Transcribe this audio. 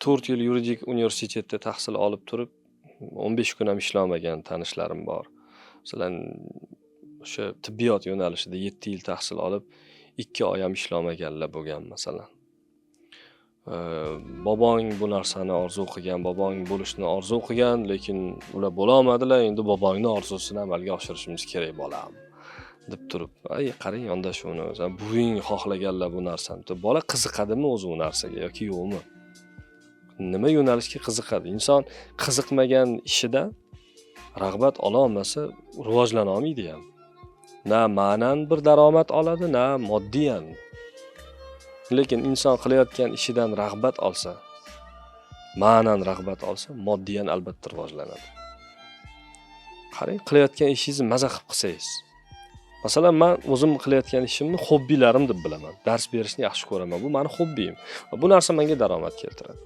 4 yil yuridik universitetda tahsil olib turib, 15 kun ham ishlamagan tanishlarim bor. Masalan, o'sha tibbiyot yo'nalishida 7 yil tahsil olib, 2 oy ham ishlamaganlar bo'lgan masalan. Bobong bu narsani orzu qilgan, bobong bo'lishni orzu qilgan, lekin ular bo'la olmadilar. Endi bobongning orzusini amalga oshirishimiz kerak bolam deb turib, "Ay, qarang yondashuvni, o'zi buving xohlaganlar bu narsani." Bola qiziqadimi o'zi u narsaga yoki yo'qmi? Nima yo'nalishga qiziqadi? Inson qiziqmagan ishidan rag'bat ola olmasa, rivojlana olmaydi ham. Na ma'nan bir daromad oladi, na moddiyan. Lekin inson qilayotgan ishidan rag'bat olsa, ma'nan rag'bat olsa, moddiyan albatta rivojlanadi. Qarang, qilayotgan ishingizni maza qilib qilsangiz. Masalan, men o'zim qilayotgan ishimni hobbilarim deb bilaman. Dars berishni yaxshi ko'raman. Bu meni hobbim. Bu narsa menga daromad keltiradi.